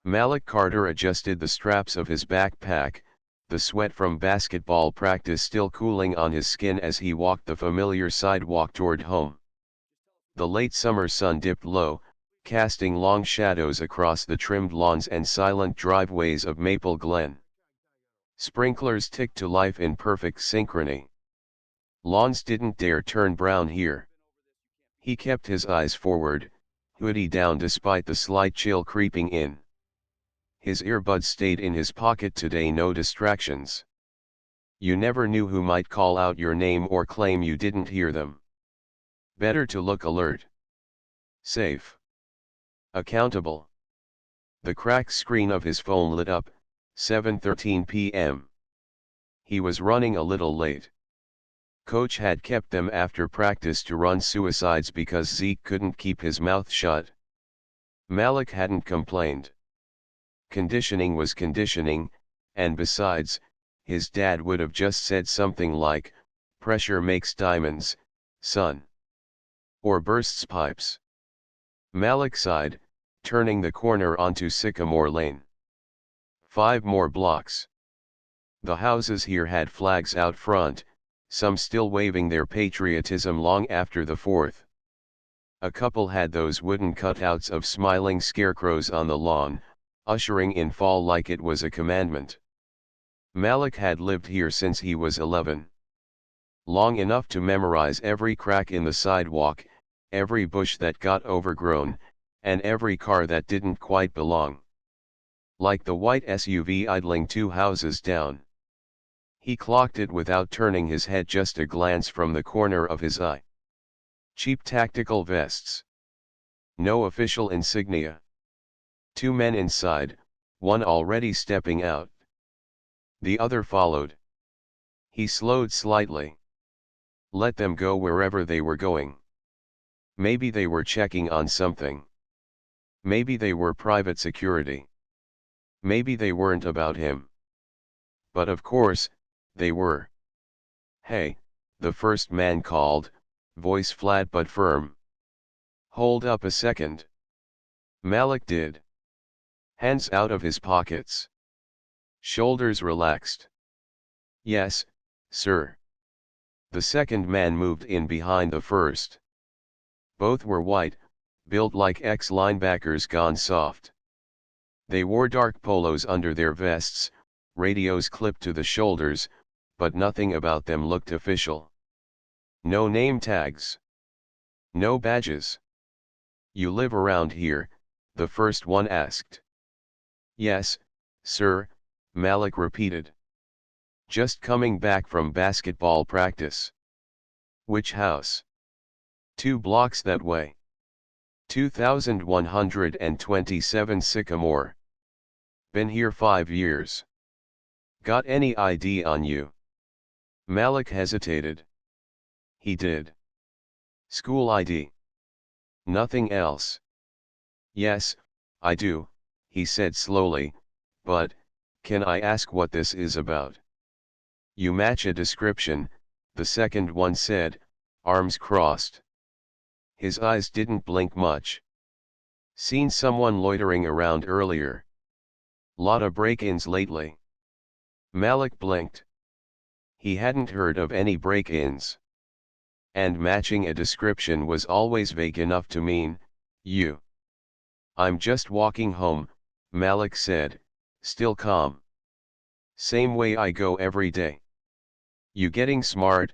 Malik Carter adjusted the straps of his backpack, the sweat from basketball practice still cooling on his skin as he walked the familiar sidewalk toward home. The late summer sun dipped low, casting long shadows across the trimmed lawns and silent driveways of Maple Glen. Sprinklers ticked to life in perfect synchrony. Lawns didn't dare turn brown here. He kept his eyes forward, hoodie down despite the slight chill creeping in. His earbuds stayed in his pocket today, no distractions. You never knew who might call out your name or claim you didn't hear them. Better to look alert. Safe. Accountable. The cracked screen of his phone lit up, 7:13 p.m. He was running a little late. Coach had kept them after practice to run suicides because Zeke couldn't keep his mouth shut. Malik hadn't complained. Conditioning was conditioning, and besides, his dad would have just said something like, "Pressure makes diamonds, son." Or bursts pipes. Malik sighed, turning the corner onto Sycamore Lane. 5 more blocks. The houses here had flags out front, some still waving their patriotism long after the 4th. A couple had those wooden cutouts of smiling scarecrows on the lawn, ushering in fall like it was a commandment. Malik had lived here since he was 11. Long enough to memorize every crack in the sidewalk, every bush that got overgrown, and every car that didn't quite belong. Like the white SUV idling 2 houses down. He clocked it without turning his head, just a glance from the corner of his eye. Cheap tactical vests. No official insignia. 2 men inside, one already stepping out. The other followed. He slowed slightly. Let them go wherever they were going. Maybe they were checking on something. Maybe they were private security. Maybe they weren't about him. But of course, they were. "Hey," the first man called, voice flat but firm. "Hold up a second." Malik did. Hands out of his pockets. Shoulders relaxed. "Yes, sir." The second man moved in behind the first. Both were white, built like ex-linebackers gone soft. They wore dark polos under their vests, radios clipped to the shoulders, but nothing about them looked official. No name tags. No badges. "You live around here?" the first one asked. "Yes, sir," Malik repeated. "Just coming back from basketball practice." "Which house?" "2 blocks that way. 2127 Sycamore. Been here 5 years. Got any ID on you?" Malik hesitated. He did. "School ID?" "Nothing else?" "Yes, I do," he said slowly, "but, can I ask what this is about?" "You match a description," the second one said, arms crossed. His eyes didn't blink much. "Seen someone loitering around earlier. Lotta break-ins lately." Malik blinked. He hadn't heard of any break-ins. And matching a description was always vague enough to mean, you. "I'm just walking home," Malik said, still calm. "Same way I go every day." "You getting smart?"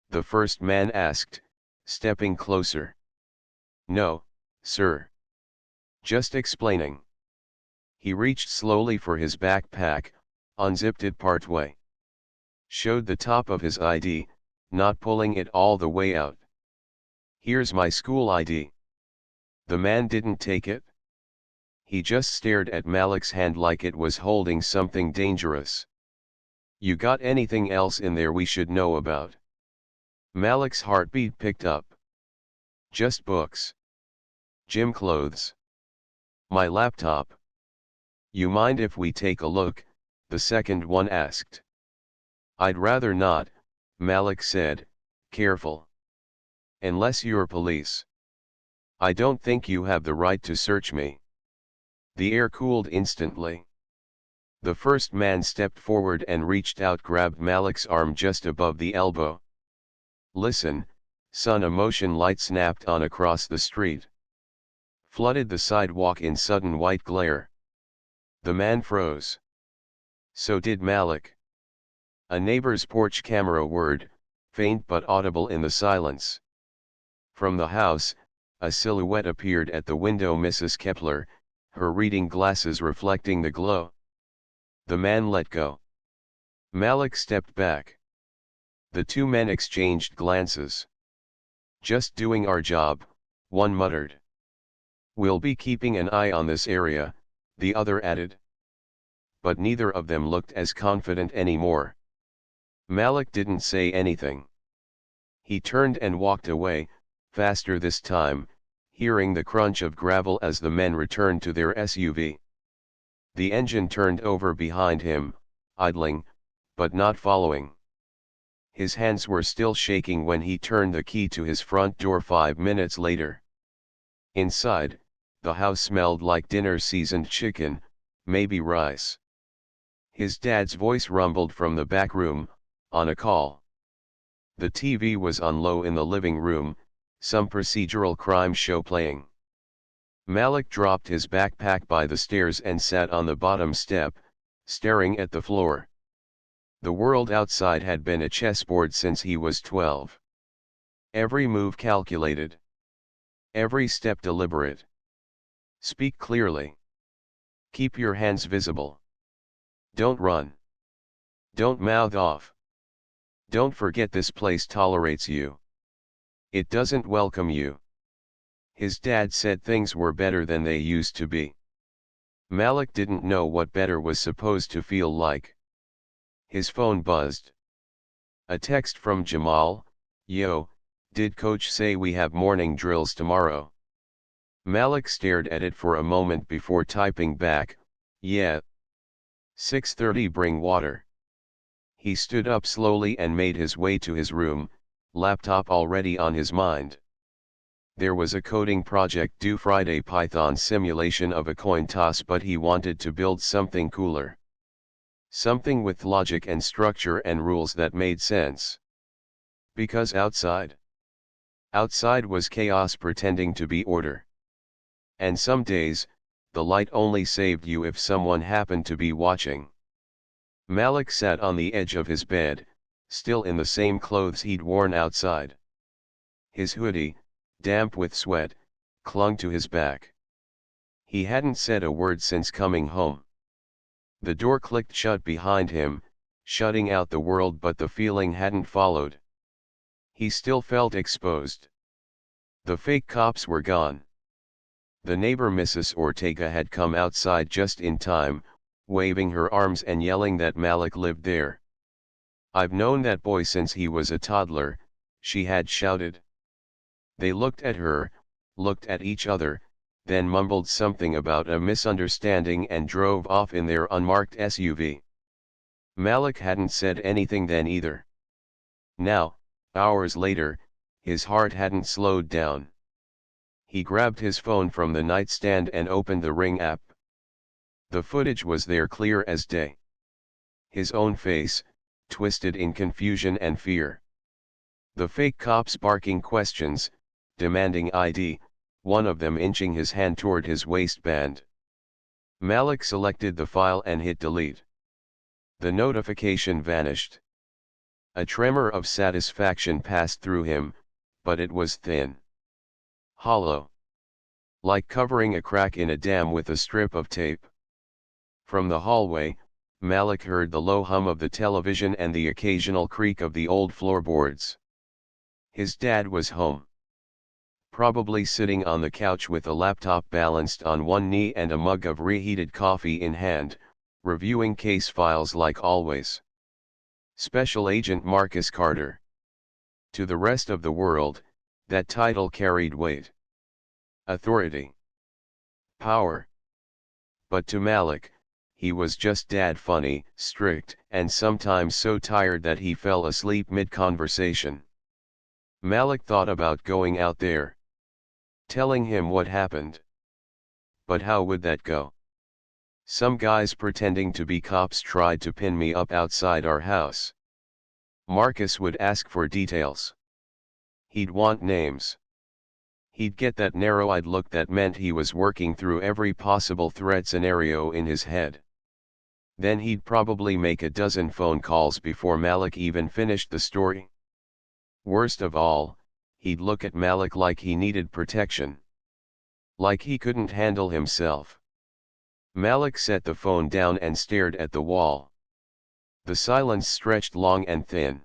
the first man asked, stepping closer. "No, sir. Just explaining." He reached slowly for his backpack, unzipped it partway. Showed the top of his ID, not pulling it all the way out. "Here's my school ID." The man didn't take it. He just stared at Malik's hand like it was holding something dangerous. "You got anything else in there we should know about?" Malik's heartbeat picked up. "Just books. Gym clothes. My laptop." "You mind if we take a look?" the second one asked. "I'd rather not," Malik said, careful. "Unless you're police. I don't think you have the right to search me." The air cooled instantly. The first man stepped forward and reached out, grabbed Malik's arm just above the elbow. "Listen, son." A motion light snapped on across the street, flooded the sidewalk in sudden white glare. The man froze. So did Malik. A neighbor's porch camera whirred, faint but audible in the silence. From the house, a silhouette appeared at the window, Mrs. Kepler, her reading glasses reflecting the glow. The man let go. Malik stepped back. The two men exchanged glances. "Just doing our job," one muttered. "We'll be keeping an eye on this area," the other added. But neither of them looked as confident anymore. Malik didn't say anything. He turned and walked away, faster this time, hearing the crunch of gravel as the men returned to their SUV. The engine turned over behind him, idling, but not following. His hands were still shaking when he turned the key to his front door 5 minutes later. Inside, the house smelled like dinner, seasoned chicken, maybe rice. His dad's voice rumbled from the back room, on a call. The TV was on low in the living room, some procedural crime show playing. Malik dropped his backpack by the stairs and sat on the bottom step, staring at the floor. The world outside had been a chessboard since he was 12. Every move calculated. Every step deliberate. Speak clearly. Keep your hands visible. Don't run. Don't mouth off. Don't forget this place tolerates you. It doesn't welcome you. His dad said things were better than they used to be. Malik didn't know what better was supposed to feel like. His phone buzzed. A text from Jamal: "Yo, did coach say we have morning drills tomorrow?" Malik stared at it for a moment before typing back, "Yeah. 6:30, bring water." He stood up slowly and made his way to his room, laptop already on his mind. There was a coding project due Friday, Python simulation of a coin toss, but he wanted to build something cooler. Something with logic and structure and rules that made sense. Because outside was chaos pretending to be order. And some days, the light only saved you if someone happened to be watching. Malik sat on the edge of his bed, still in the same clothes he'd worn outside. His hoodie, damp with sweat, clung to his back. He hadn't said a word since coming home. The door clicked shut behind him, shutting out the world, but the feeling hadn't followed. He still felt exposed. The fake cops were gone. The neighbor, Mrs. Ortega, had come outside just in time, waving her arms and yelling that Malik lived there. "I've known that boy since he was a toddler," she had shouted. They looked at her, looked at each other, then mumbled something about a misunderstanding and drove off in their unmarked SUV. Malik hadn't said anything then either. Now, hours later, his heart hadn't slowed down. He grabbed his phone from the nightstand and opened the Ring app. The footage was there, clear as day. His own face, twisted in confusion and fear. The fake cops barking questions, demanding ID, one of them inching his hand toward his waistband. Malik selected the file and hit delete. The notification vanished. A tremor of satisfaction passed through him, but it was thin. Hollow. Like covering a crack in a dam with a strip of tape. From the hallway, Malik heard the low hum of the television and the occasional creak of the old floorboards. His dad was home. Probably sitting on the couch with a laptop balanced on one knee and a mug of reheated coffee in hand, reviewing case files like always. Special Agent Marcus Carter. To the rest of the world, that title carried weight. Authority. Power. But to Malik, he was just dad, funny, strict, and sometimes so tired that he fell asleep mid-conversation. Malik thought about going out there, telling him what happened. But how would that go? Some guys pretending to be cops tried to pin me up outside our house. Marcus would ask for details. He'd want names. He'd get that narrow-eyed look that meant he was working through every possible threat scenario in his head. Then he'd probably make a dozen phone calls before Malik even finished the story. Worst of all, he'd look at Malik like he needed protection. Like he couldn't handle himself. Malik set the phone down and stared at the wall. The silence stretched long and thin.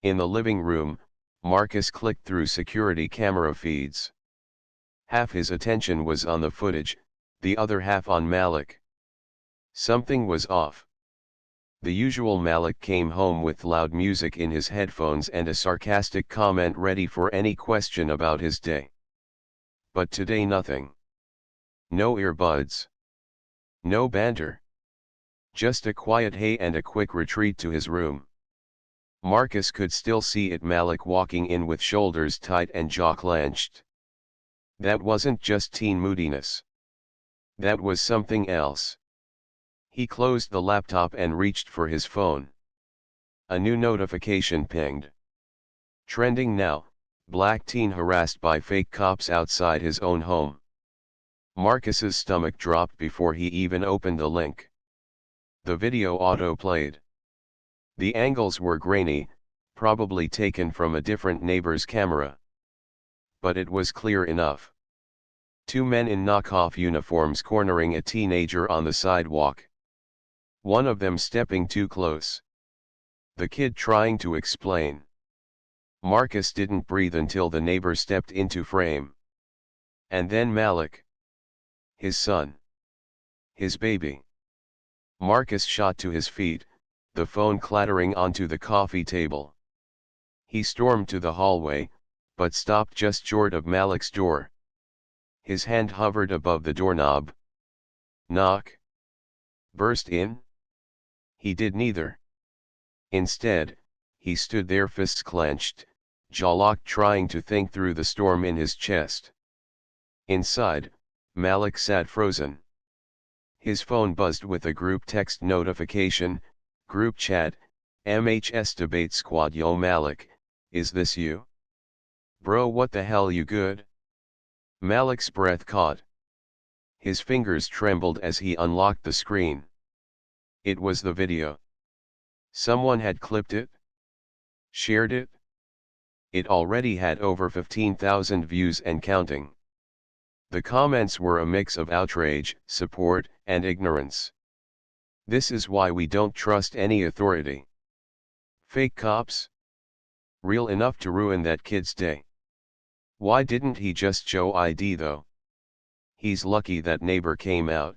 In the living room, Marcus clicked through security camera feeds. Half his attention was on the footage, the other half on Malik. Something was off. The usual Malik came home with loud music in his headphones and a sarcastic comment ready for any question about his day. But today nothing. No earbuds. No banter. Just a quiet hey and a quick retreat to his room. Marcus could still see it, Malik walking in with shoulders tight and jaw clenched. That wasn't just teen moodiness. That was something else. He closed the laptop and reached for his phone. A new notification pinged. Trending now, black teen harassed by fake cops outside his own home. Marcus's stomach dropped before he even opened the link. The video auto-played. The angles were grainy, probably taken from a different neighbor's camera. But it was clear enough. Two men in knockoff uniforms cornering a teenager on the sidewalk. One of them stepping too close. The kid trying to explain. Marcus didn't breathe until the neighbor stepped into frame. And then Malik. His son. His baby. Marcus shot to his feet, the phone clattering onto the coffee table. He stormed to the hallway, but stopped just short of Malik's door. His hand hovered above the doorknob. Knock. Burst in? He did neither. Instead, he stood there, fists clenched, jaw locked, trying to think through the storm in his chest. Inside, Malik sat frozen. His phone buzzed with a group text notification. Group chat, MHS Debate Squad. Yo Malik, is this you? Bro, what the hell, you good? Malik's breath caught. His fingers trembled as he unlocked the screen. It was the video. Someone had clipped it? Shared it? It already had over 15,000 views and counting. The comments were a mix of outrage, support, and ignorance. This is why we don't trust any authority. Fake cops? Real enough to ruin that kid's day. Why didn't he just show ID though? He's lucky that neighbor came out.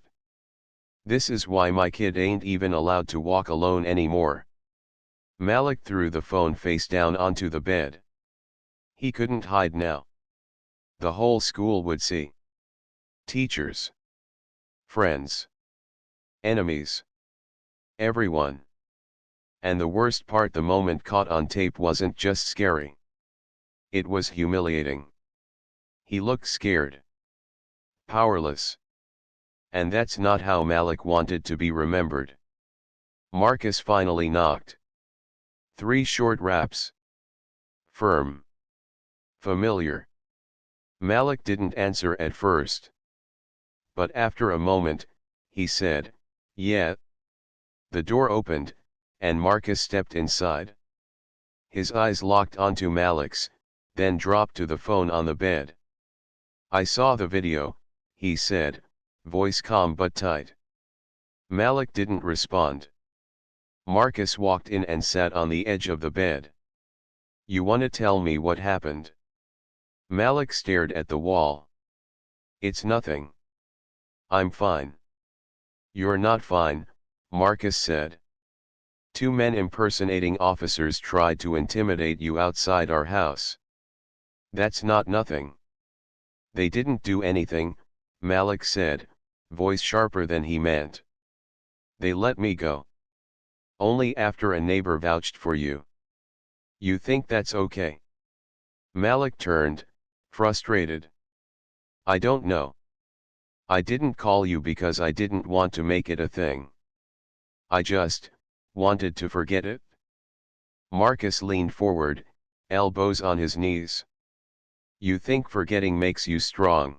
This is why my kid ain't even allowed to walk alone anymore. Malik threw the phone face down onto the bed. He couldn't hide now. The whole school would see. Teachers. Friends. Enemies. Everyone. And the worst part, the moment caught on tape wasn't just scary. It was humiliating. He looked scared. Powerless. And that's not how Malik wanted to be remembered. Marcus finally knocked. 3 short raps. Firm. Familiar. Malik didn't answer at first. But after a moment, he said, "Yeah." The door opened, and Marcus stepped inside. His eyes locked onto Malik's, then dropped to the phone on the bed. "I saw the video," he said, voice calm but tight. Malik didn't respond. Marcus walked in and sat on the edge of the bed. "You wanna tell me what happened?" Malik stared at the wall. "It's nothing. I'm fine." "You're not fine," Marcus said. "2 men impersonating officers tried to intimidate you outside our house. That's not nothing." "They didn't do anything," Malik said, voice sharper than he meant. "They let me go. Only after a neighbor vouched for you. You think that's okay?" Malik turned, frustrated. "I don't know. I didn't call you because I didn't want to make it a thing. I just wanted to forget it. Marcus leaned forward, elbows on his knees. You think forgetting makes you strong?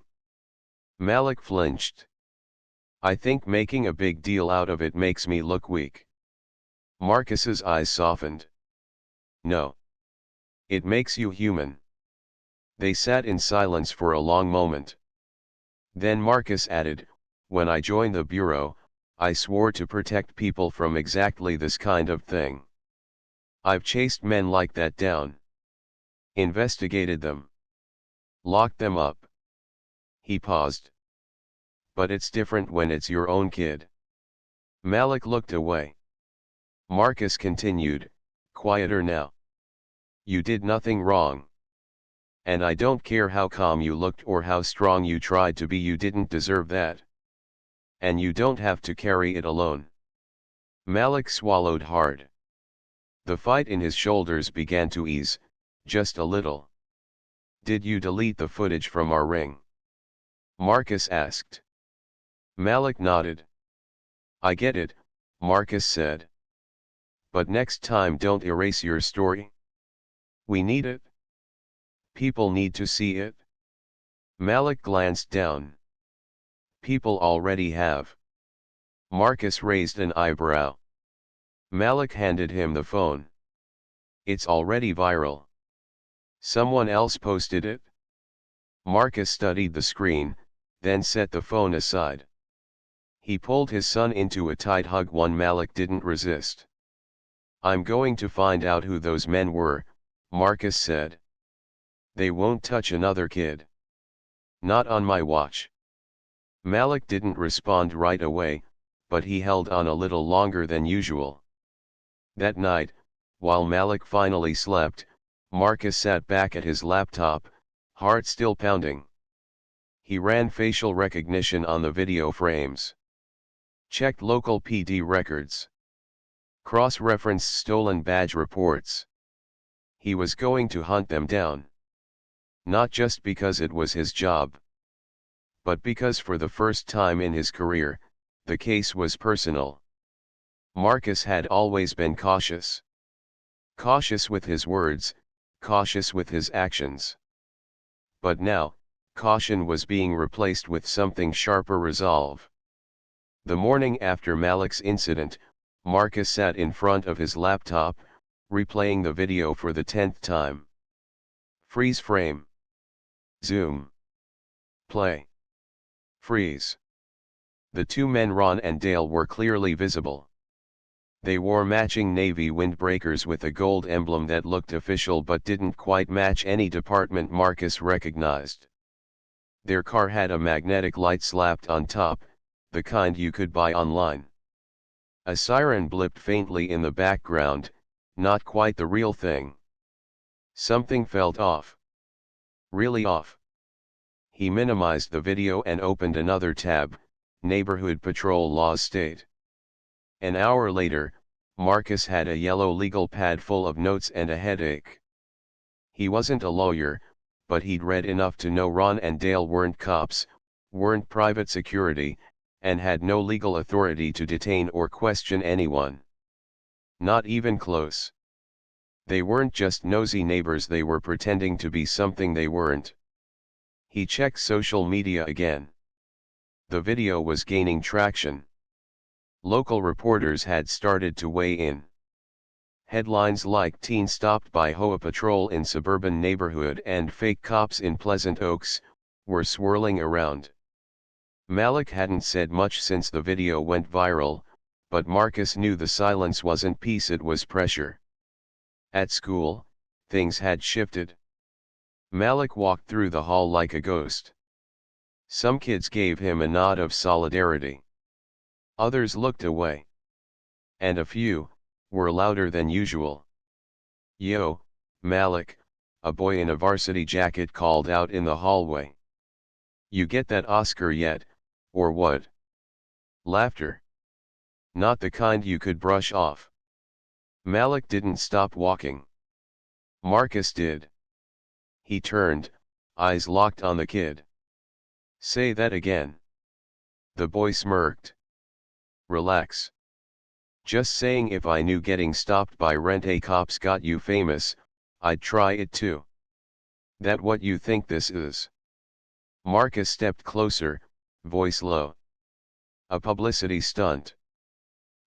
Malik flinched. I think making a big deal out of it makes me look weak. Marcus's eyes softened. No. It makes you human. They sat in silence for a long moment. Then Marcus added, when I joined the Bureau, I swore to protect people from exactly this kind of thing. I've chased men like that down. Investigated them. Locked them up. He paused. But it's different when it's your own kid. Malik looked away. Marcus continued, quieter now. You did nothing wrong. And I don't care how calm you looked or how strong you tried to be, you didn't deserve that. And you don't have to carry it alone. Malik swallowed hard. The fight in his shoulders began to ease, just a little. Did you delete the footage from our ring? Marcus asked. Malik nodded. I get it, Marcus said. But next time don't erase your story. We need it. People need to see it. Malik glanced down. People already have. Marcus raised an eyebrow. Malik handed him the phone. It's already viral. Someone else posted it? Marcus studied the screen, then set the phone aside. He pulled his son into a tight hug. One Malik didn't resist. I'm going to find out who those men were, Marcus said. They won't touch another kid. Not on my watch. Malik didn't respond right away, but he held on a little longer than usual. That night, while Malik finally slept, Marcus sat back at his laptop, heart still pounding. He ran facial recognition on the video frames. Checked local PD records. Cross-referenced stolen badge reports. He was going to hunt them down. Not just because it was his job, but because for the first time in his career, the case was personal. Marcus had always been cautious. Cautious with his words, cautious with his actions. But now, caution was being replaced with something sharper: resolve. The morning after Malik's incident, Marcus sat in front of his laptop, replaying the video for the 10th time. Freeze frame. Zoom. Play. Freeze. The two men, Ron and Dale, were clearly visible. They wore matching navy windbreakers with a gold emblem that looked official but didn't quite match any department Marcus recognized. Their car had a magnetic light slapped on top, the kind you could buy online. A siren blipped faintly in the background, not quite the real thing. Something felt off. Really off. He minimized the video and opened another tab, Neighborhood Patrol Laws State. An hour later, Marcus had a yellow legal pad full of notes and a headache. He wasn't a lawyer, but he'd read enough to know Ron and Dale weren't cops, weren't private security, and had no legal authority to detain or question anyone. Not even close. They weren't just nosy neighbors, they were pretending to be something they weren't. He checked social media again. The video was gaining traction. Local reporters had started to weigh in. Headlines like "Teen Stopped by HOA Patrol in Suburban Neighborhood" and "Fake Cops in Pleasant Oaks" were swirling around. Malik hadn't said much since the video went viral, but Marcus knew the silence wasn't peace, it was pressure. At school, things had shifted. Malik walked through the hall like a ghost. Some kids gave him a nod of solidarity. Others looked away. And a few were louder than usual. "Yo, Malik," a boy in a varsity jacket called out in the hallway. "You get that Oscar yet, or what?" Laughter. Not the kind you could brush off. Malik didn't stop walking. Marcus did. He turned, eyes locked on the kid. "Say that again." The boy smirked. Relax. Just saying, if I knew getting stopped by rent-a-cops got you famous, I'd try it too. That what you think this is? Marcus stepped closer, voice low. A publicity stunt.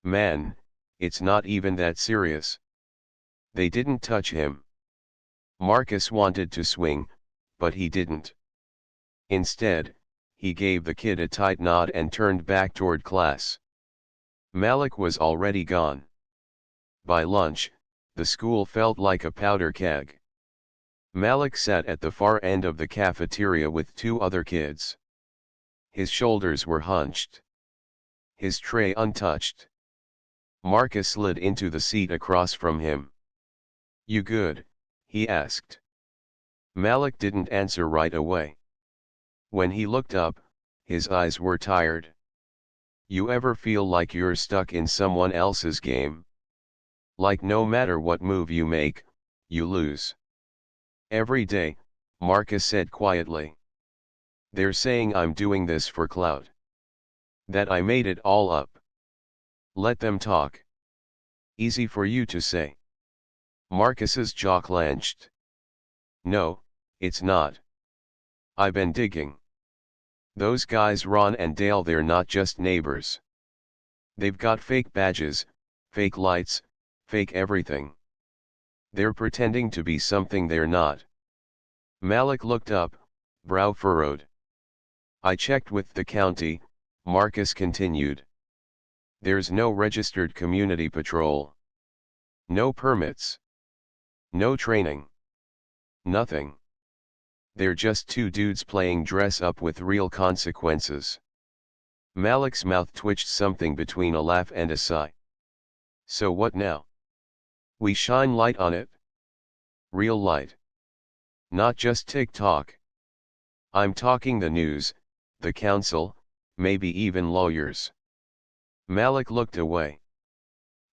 Man, it's not even that serious. They didn't touch him. Marcus wanted to swing, but he didn't. Instead, he gave the kid a tight nod and turned back toward class. Malik was already gone. By lunch, the school felt like a powder keg. Malik sat at the far end of the cafeteria with two other kids. His shoulders were hunched. His tray untouched. Marcus slid into the seat across from him. "You good?" he asked. Malik didn't answer right away. When he looked up, his eyes were tired. You ever feel like you're stuck in someone else's game? Like no matter what move you make, you lose. Every day, Marcus said quietly. They're saying I'm doing this for clout. That I made it all up. Let them talk. Easy for you to say. Marcus's jaw clenched. No, it's not. I've been digging. Those guys Ron and Dale, they're not just neighbors. They've got fake badges, fake lights, fake everything. They're pretending to be something they're not. Malik looked up, brow furrowed. I checked with the county, Marcus continued. There's no registered community patrol. No permits. No training. Nothing. They're just two dudes playing dress up with real consequences. Malik's mouth twitched, something between a laugh and a sigh. So what now? We shine light on it. Real light. Not just TikTok. I'm talking the news, the council, maybe even lawyers. Malik looked away.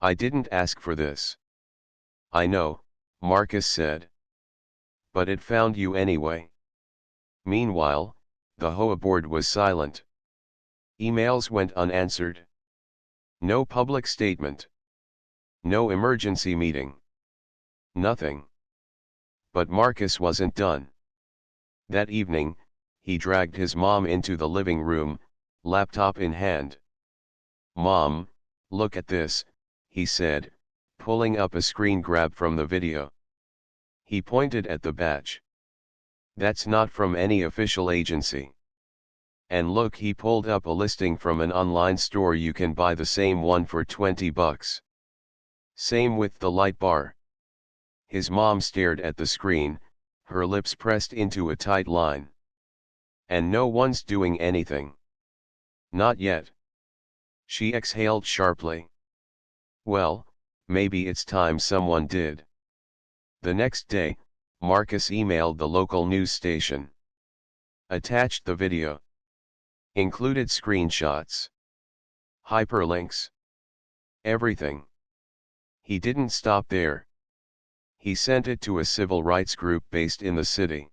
I didn't ask for this. I know, Marcus said. But it found you anyway. Meanwhile, the HOA board was silent. Emails went unanswered. No public statement. No emergency meeting. Nothing. But Marcus wasn't done. That evening, he dragged his mom into the living room, laptop in hand. Mom, look at this, he said, pulling up a screen grab from the video. He pointed at the badge. That's not from any official agency. And look, he pulled up a listing from an online store. You can buy the same one for $20. Same with the light bar. His mom stared at the screen, her lips pressed into a tight line. And no one's doing anything. Not yet. She exhaled sharply. Well, maybe it's time someone did. The next day, Marcus emailed the local news station. Attached the video. Included screenshots. Hyperlinks. Everything. He didn't stop there. He sent it to a civil rights group based in the city.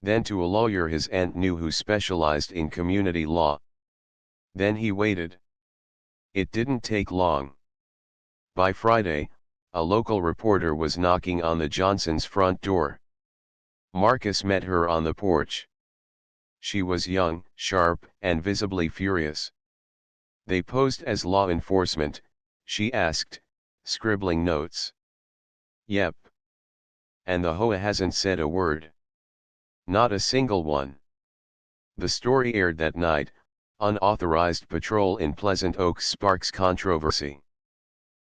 Then to a lawyer his aunt knew who specialized in community law. Then he waited. It didn't take long. By Friday, a local reporter was knocking on the Johnsons' front door. Marcus met her on the porch. She was young, sharp, and visibly furious. They posed as law enforcement, she asked, scribbling notes. Yep. And the HOA hasn't said a word. Not a single one. The story aired that night. Unauthorized patrol in Pleasant Oaks sparks controversy.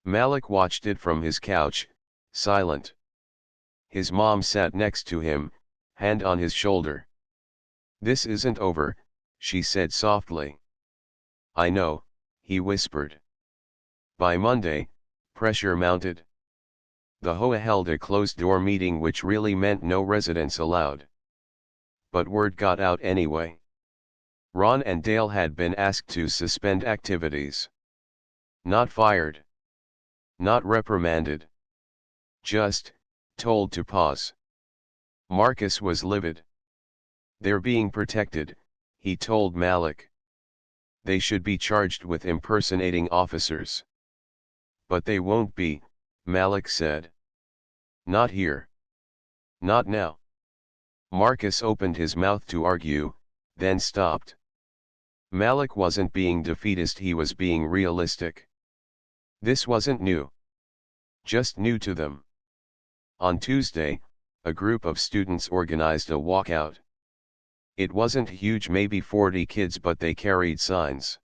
Malik watched it from his couch, silent. His mom sat next to him, hand on his shoulder. This isn't over, she said softly. I know, he whispered. By Monday, pressure mounted. The HOA held a closed-door meeting which really meant no residents allowed. But word got out anyway. Ron and Dale had been asked to suspend activities. Not fired. Not reprimanded. Just told to pause. Marcus was livid. They're being protected, he told Malik. They should be charged with impersonating officers. But they won't be, Malik said. Not here. Not now. Marcus opened his mouth to argue, then stopped. Malik wasn't being defeatist, he was being realistic. This wasn't new. Just new to them. On Tuesday, a group of students organized a walkout. It wasn't huge, maybe 40 kids, but they carried signs.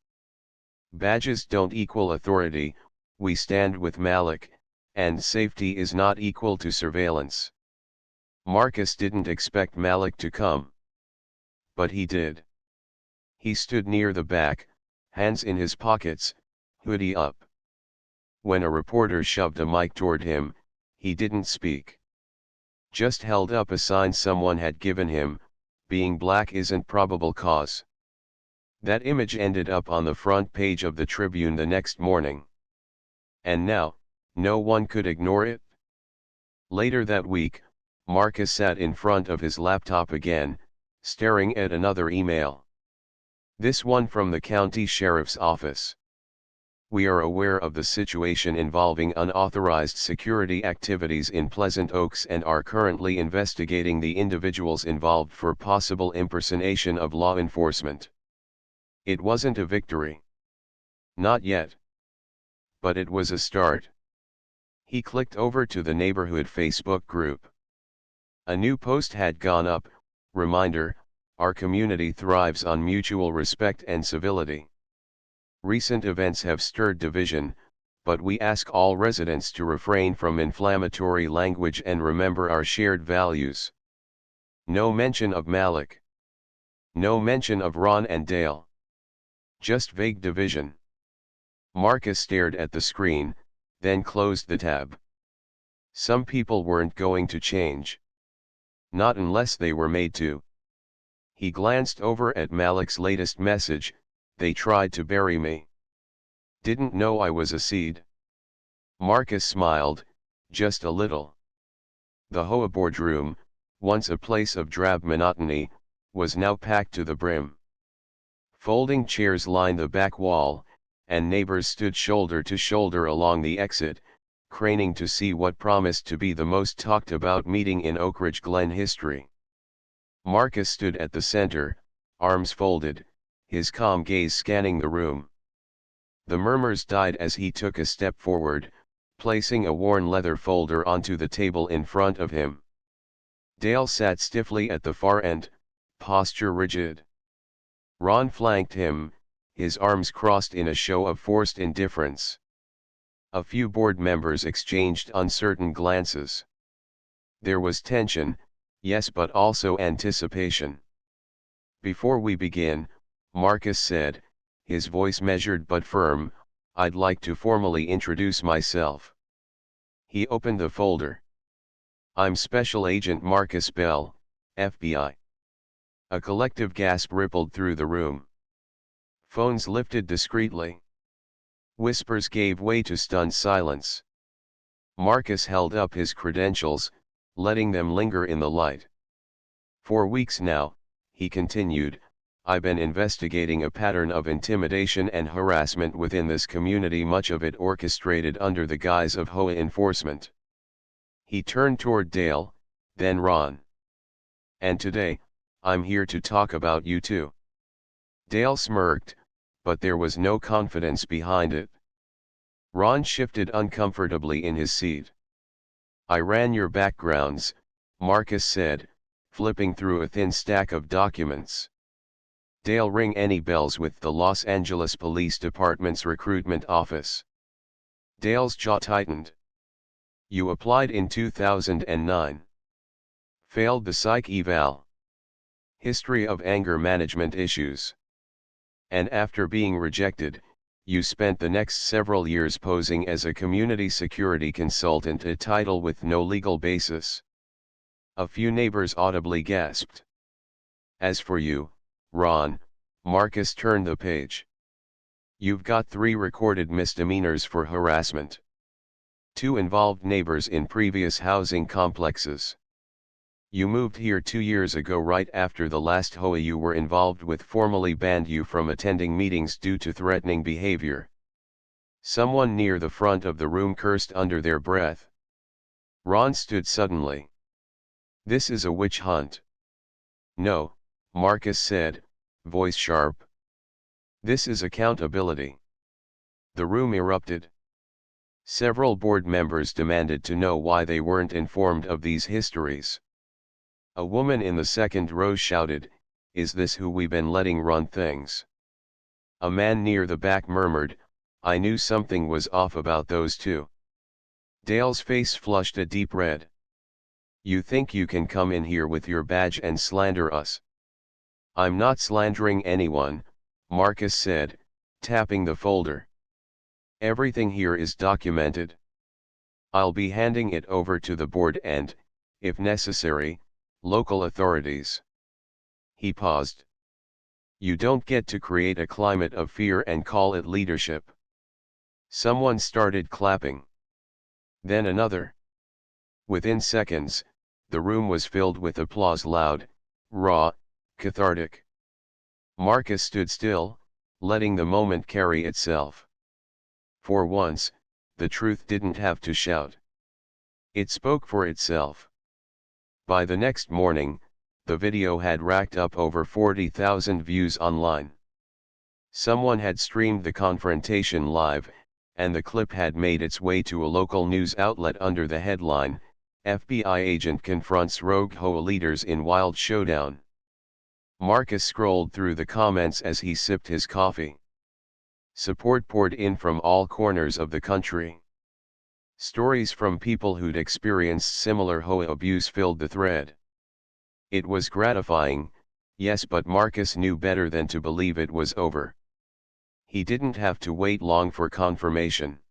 Badges don't equal authority, we stand with Malik, and safety is not equal to surveillance. Marcus didn't expect Malik to come. But he did. He stood near the back, hands in his pockets, hoodie up. When a reporter shoved a mic toward him, he didn't speak. Just held up a sign someone had given him, being black isn't probable cause. That image ended up on the front page of the Tribune the next morning. And now, no one could ignore it. Later that week, Marcus sat in front of his laptop again, staring at another email. This one from the county sheriff's office. We are aware of the situation involving unauthorized security activities in Pleasant Oaks and are currently investigating the individuals involved for possible impersonation of law enforcement. It wasn't a victory. Not yet. But it was a start. He clicked over to the neighborhood Facebook group. A new post had gone up, reminder, our community thrives on mutual respect and civility. Recent events have stirred division, but we ask all residents to refrain from inflammatory language and remember our shared values. No mention of Malik. No mention of Ron and Dale. Just vague division. Marcus stared at the screen, then closed the tab. Some people weren't going to change. Not unless they were made to. He glanced over at Malik's latest message, they tried to bury me. Didn't know I was a seed. Marcus smiled, just a little. The Hoa boardroom, once a place of drab monotony, was now packed to the brim. Folding chairs lined the back wall, and neighbors stood shoulder to shoulder along the exit, craning to see what promised to be the most talked about meeting in Oak Ridge Glen history. Marcus stood at the center, arms folded, his calm gaze scanning the room. The murmurs died as he took a step forward, placing a worn leather folder onto the table in front of him. Dale sat stiffly at the far end, posture rigid. Ron flanked him, his arms crossed in a show of forced indifference. A few board members exchanged uncertain glances. There was tension, yes, but also anticipation. Before we begin, Marcus said, his voice measured but firm, I'd like to formally introduce myself. He opened the folder. I'm Special Agent Marcus Bell, FBI. A collective gasp rippled through the room. Phones lifted discreetly. Whispers gave way to stunned silence. Marcus held up his credentials, letting them linger in the light. For weeks now, he continued, I've been investigating a pattern of intimidation and harassment within this community, much of it orchestrated under the guise of Hoa enforcement. He turned toward Dale, then Ron. And today, I'm here to talk about you too. Dale smirked, but there was no confidence behind it. Ron shifted uncomfortably in his seat. I ran your backgrounds, Marcus said, flipping through a thin stack of documents. Dale, ring any bells with the Los Angeles Police Department's recruitment office? Dale's jaw tightened. You applied in 2009. Failed the psych eval. History of anger management issues. And after being rejected, you spent the next several years posing as a community security consultant, a title with no legal basis. A few neighbors audibly gasped. As for you, Ron, Marcus turned the page. You've got 3 recorded misdemeanors for harassment. 2 involved neighbors in previous housing complexes. You moved here 2 years ago right after the last HOA you were involved with formally banned you from attending meetings due to threatening behavior. Someone near the front of the room cursed under their breath. Ron stood suddenly. This is a witch hunt. No, Marcus said, voice sharp. This is accountability. The room erupted. Several board members demanded to know why they weren't informed of these histories. A woman in the second row shouted, "Is this who we've been letting run things?" A man near the back murmured, "I knew something was off about those two." Dale's face flushed a deep red. "You think you can come in here with your badge and slander us?" "I'm not slandering anyone," Marcus said, tapping the folder. "Everything here is documented. I'll be handing it over to the board and, if necessary, local authorities." He paused. "You don't get to create a climate of fear and call it leadership." Someone started clapping. Then another. Within seconds, the room was filled with applause, loud, raw, cathartic. Marcus stood still, letting the moment carry itself. For once, the truth didn't have to shout. It spoke for itself. By the next morning, the video had racked up over 40,000 views online. Someone had streamed the confrontation live, and the clip had made its way to a local news outlet under the headline, "FBI Agent Confronts Rogue HOA Leaders in Wild Showdown." Marcus scrolled through the comments as he sipped his coffee. Support poured in from all corners of the country. Stories from people who'd experienced similar HOA abuse filled the thread. It was gratifying, yes, but Marcus knew better than to believe it was over. He didn't have to wait long for confirmation.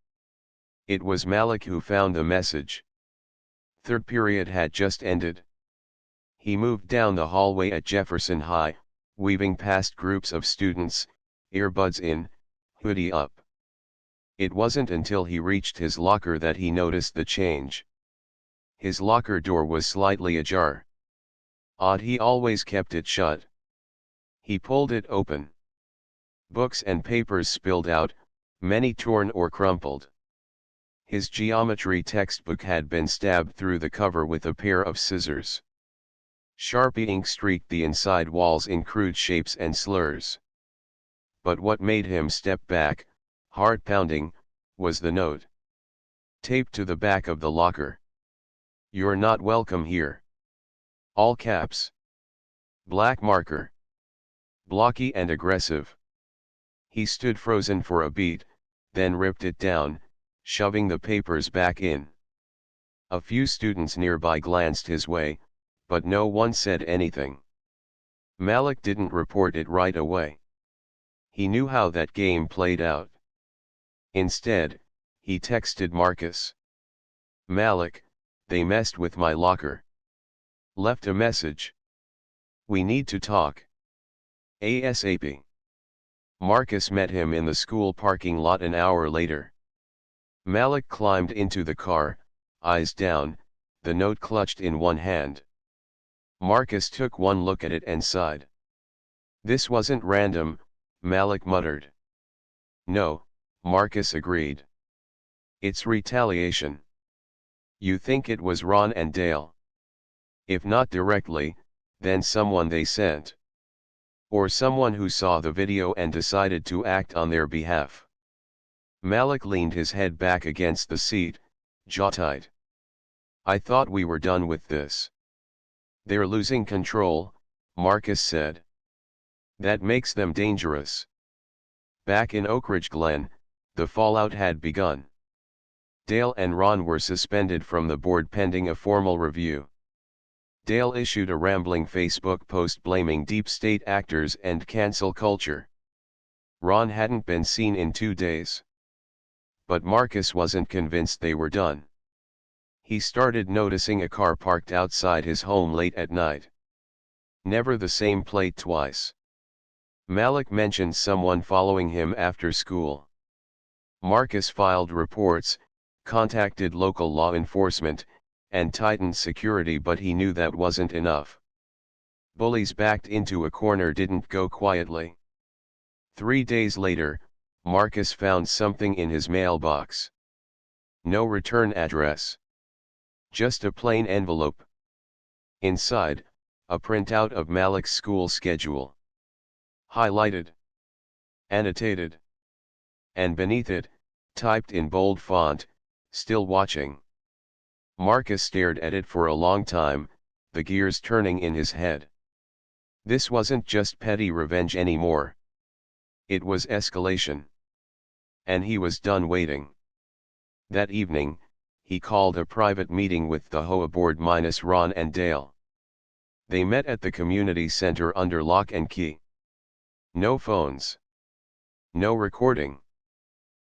It was Malik who found the message. Third period had just ended. He moved down the hallway at Jefferson High, weaving past groups of students, earbuds in, hoodie up. It wasn't until he reached his locker that he noticed the change. His locker door was slightly ajar. Odd, he always kept it shut. He pulled it open. Books and papers spilled out, many torn or crumpled. His geometry textbook had been stabbed through the cover with a pair of scissors. Sharpie ink streaked the inside walls in crude shapes and slurs. But what made him step back, heart pounding, was the note. Taped to the back of the locker. "You're not welcome here." All caps. Black marker. Blocky and aggressive. He stood frozen for a beat, then ripped it down, shoving the papers back in. A few students nearby glanced his way, but no one said anything. Malik didn't report it right away. He knew how that game played out. Instead, he texted Marcus. "Malik, they messed with my locker." Left a message. "We need to talk. ASAP." Marcus met him in the school parking lot an hour later. Malik climbed into the car, eyes down, the note clutched in one hand. Marcus took one look at it and sighed. "This wasn't random," Malik muttered. "No," Marcus agreed. "It's retaliation." "You think it was Ron and Dale?" "If not directly, then someone they sent. Or someone who saw the video and decided to act on their behalf." Malik leaned his head back against the seat, jaw tight. "I thought we were done with this." "They're losing control," Marcus said. "That makes them dangerous." Back in Oak Ridge Glen, the fallout had begun. Dale and Ron were suspended from the board pending a formal review. Dale issued a rambling Facebook post blaming deep state actors and cancel culture. Ron hadn't been seen in 2 days. But Marcus wasn't convinced they were done. He started noticing a car parked outside his home late at night. Never the same plate twice. Malik mentioned someone following him after school. Marcus filed reports, contacted local law enforcement, and tightened security, but he knew that wasn't enough. Bullies backed into a corner didn't go quietly. 3 days later, Marcus found something in his mailbox. No return address. Just a plain envelope. Inside, a printout of Malik's school schedule. Highlighted. Annotated. And beneath it, typed in bold font, "Still watching." Marcus stared at it for a long time, the gears turning in his head. This wasn't just petty revenge anymore. It was escalation. And he was done waiting. That evening, he called a private meeting with the HOA board minus Ron and Dale. They met at the community center under lock and key. No phones. No recording.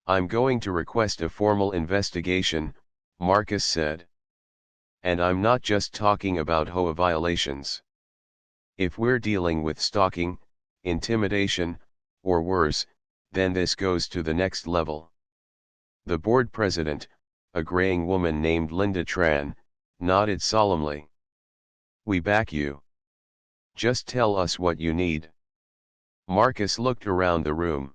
"I'm going to request a formal investigation," Marcus said. "And I'm not just talking about HOA violations. If we're dealing with stalking, intimidation, or worse, then this goes to the next level." The board president, a graying woman named Linda Tran, nodded solemnly. "We back you. Just tell us what you need." Marcus looked around the room.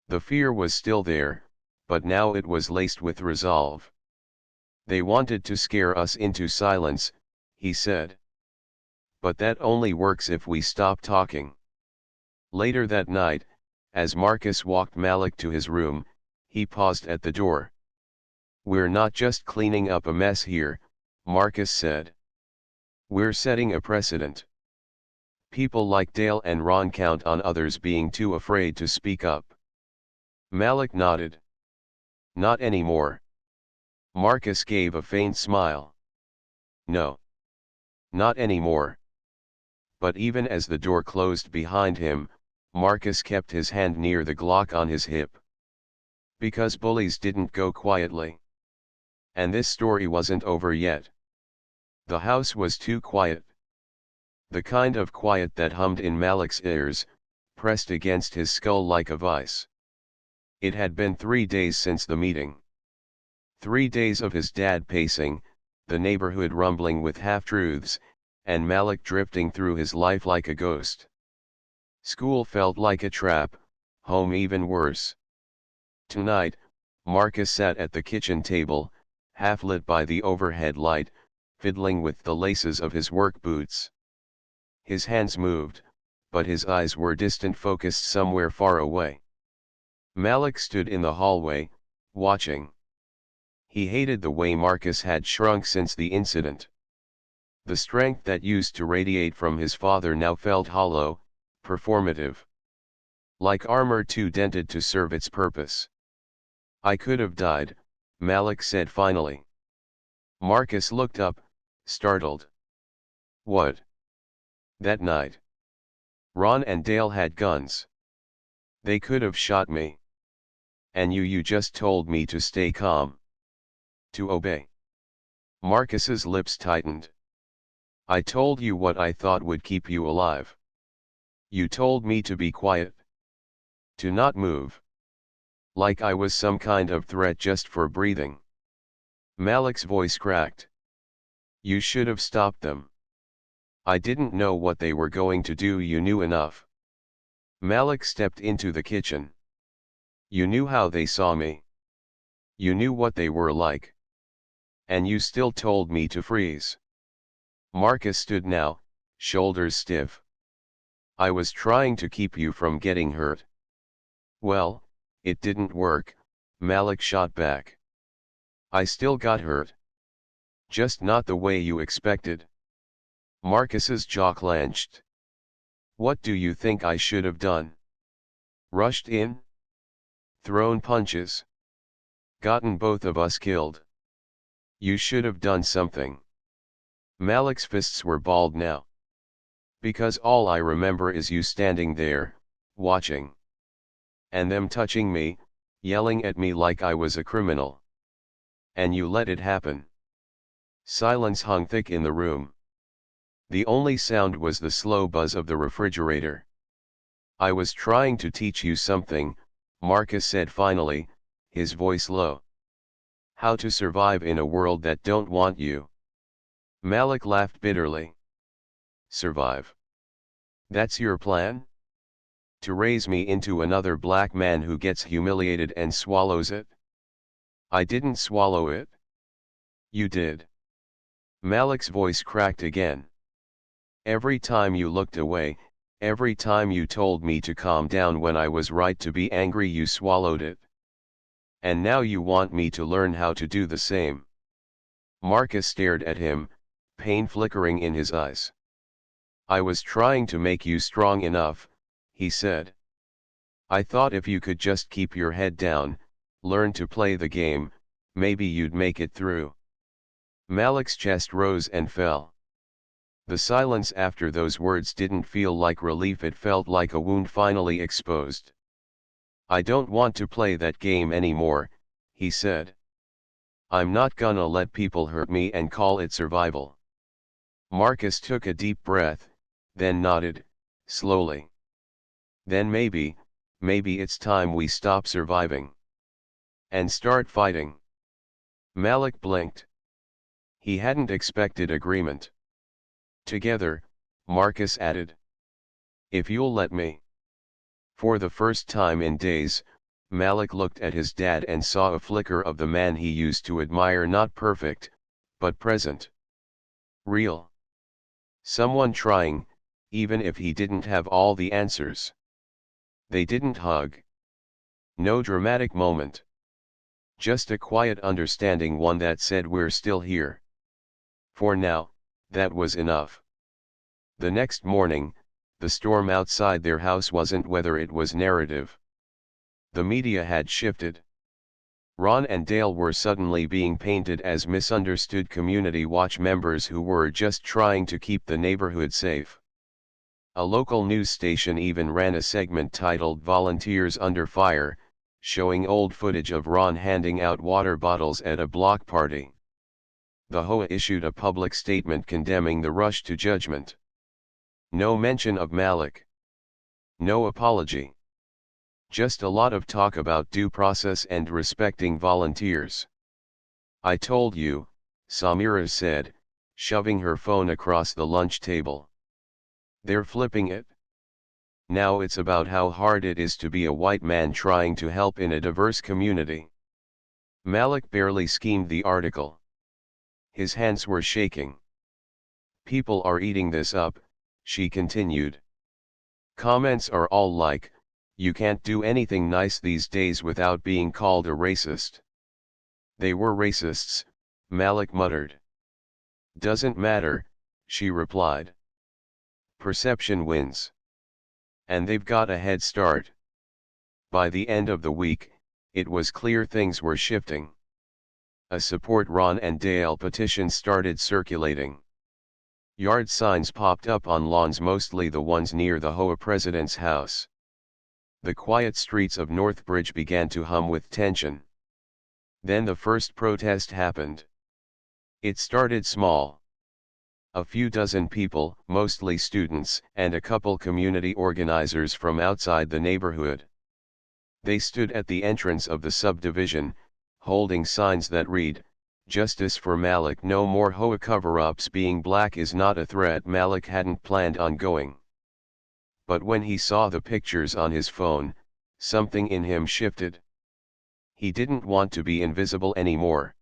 The fear was still there, but now it was laced with resolve. "They wanted to scare us into silence," he said. "But that only works if we stop talking." Later that night, as Marcus walked Malik to his room, he paused at the door. "We're not just cleaning up a mess here," Marcus said. "We're setting a precedent. People like Dale and Ron count on others being too afraid to speak up." Malik nodded. "Not anymore." Marcus gave a faint smile. "No. Not anymore." But even as the door closed behind him, Marcus kept his hand near the Glock on his hip. Because bullies didn't go quietly. And this story wasn't over yet. The house was too quiet. The kind of quiet that hummed in Malik's ears, pressed against his skull like a vice. It had been 3 days since the meeting. 3 days of his dad pacing, the neighborhood rumbling with half-truths, and Malik drifting through his life like a ghost. School felt like a trap, home even worse. Tonight, Marcus sat at the kitchen table, half lit by the overhead light, fiddling with the laces of his work boots. His hands moved, but his eyes were distant, focused somewhere far away. Malik stood in the hallway, watching. He hated the way Marcus had shrunk since the incident. The strength that used to radiate from his father now felt hollow, performative. Like armor too dented to serve its purpose. "I could have died," Malik said finally. Marcus looked up, startled. "What?" "That night. Ron and Dale had guns. They could have shot me. And you just told me to stay calm. To obey." Marcus's lips tightened. "I told you what I thought would keep you alive. You told me to be quiet. To not move. Like I was some kind of threat just for breathing." Malik's voice cracked. "You should have stopped them. I didn't know what they were going to do. You knew enough." Malik stepped into the kitchen. "You knew how they saw me. You knew what they were like. And you still told me to freeze." Marcus stood now, shoulders stiff. "I was trying to keep you from getting hurt." "Well, it didn't work," Malik shot back. "I still got hurt. Just not the way you expected." Marcus's jaw clenched. "What do you think I should have done? Rushed in? Thrown punches? Gotten both of us killed? You should have done something." Malik's fists were balled now. "Because all I remember is you standing there, watching. And them touching me, yelling at me like I was a criminal. And you let it happen." Silence hung thick in the room. The only sound was the slow buzz of the refrigerator. "I was trying to teach you something," Marcus said finally, his voice low. How to survive in a world that don't want you. Malik laughed bitterly. Survive? That's your plan? To raise me into another black man who gets humiliated and swallows it? I didn't swallow it. You did. Malik's voice cracked again. Every time you looked away, every time you told me to calm down when I was right to be angry, you swallowed it. And now you want me to learn how to do the same. Marcus stared at him, pain flickering in his eyes. I was trying to make you strong enough, he said. I thought if you could just keep your head down, learn to play the game, maybe you'd make it through. Malik's chest rose and fell. The silence after those words didn't feel like relief, it felt like a wound finally exposed. I don't want to play that game anymore, he said. I'm not gonna let people hurt me and call it survival. Marcus took a deep breath, then nodded, slowly. Then maybe it's time we stop surviving. And start fighting. Malik blinked. He hadn't expected agreement. Together, Marcus added. If you'll let me. For the first time in days, Malik looked at his dad and saw a flicker of the man he used to admire, not perfect, but present. Real. Someone trying, even if he didn't have all the answers. They didn't hug. No dramatic moment. Just a quiet understanding, one that said we're still here. For now, that was enough. The next morning, the storm outside their house wasn't weather, it was narrative. The media had shifted. Ron and Dale were suddenly being painted as misunderstood community watch members who were just trying to keep the neighborhood safe. A local news station even ran a segment titled Volunteers Under Fire, showing old footage of Ron handing out water bottles at a block party. The HOA issued a public statement condemning the rush to judgment. No mention of Malik. No apology. Just a lot of talk about due process and respecting volunteers. I told you, Samira said, shoving her phone across the lunch table. They're flipping it. Now it's about how hard it is to be a white man trying to help in a diverse community. Malik barely skimmed the article. His hands were shaking. People are eating this up, she continued. Comments are all like, you can't do anything nice these days without being called a racist. They were racists, Malik muttered. Doesn't matter, she replied. Perception wins. And they've got a head start. By the end of the week, it was clear things were shifting. A support Ron and Dale petition started circulating. Yard signs popped up on lawns, mostly the ones near the HOA president's house. The quiet streets of Northbridge began to hum with tension. Then the first protest happened. It started small. A few dozen people, mostly students, and a couple community organizers from outside the neighborhood. They stood at the entrance of the subdivision, holding signs that read, "Justice for Malik, no more HOA cover-ups, being black is not a threat." Malik hadn't planned on going. But when he saw the pictures on his phone, something in him shifted. He didn't want to be invisible anymore.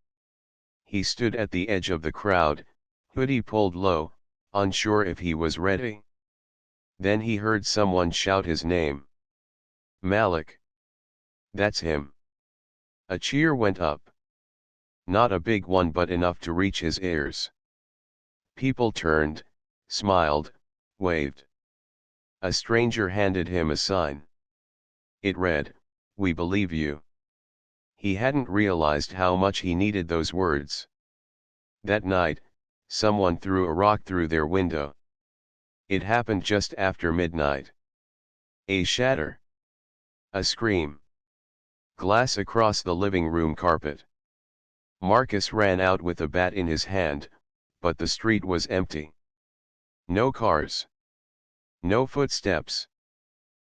He stood at the edge of the crowd, hoodie pulled low, unsure if he was ready. Then he heard someone shout his name. Malik. That's him. A cheer went up. Not a big one, but enough to reach his ears. People turned, smiled, waved. A stranger handed him a sign. It read, "We believe you." He hadn't realized how much he needed those words. That night, someone threw a rock through their window. It happened just after midnight. A shatter. A scream. Glass across the living room carpet. Marcus ran out with a bat in his hand, but the street was empty. No cars. No footsteps.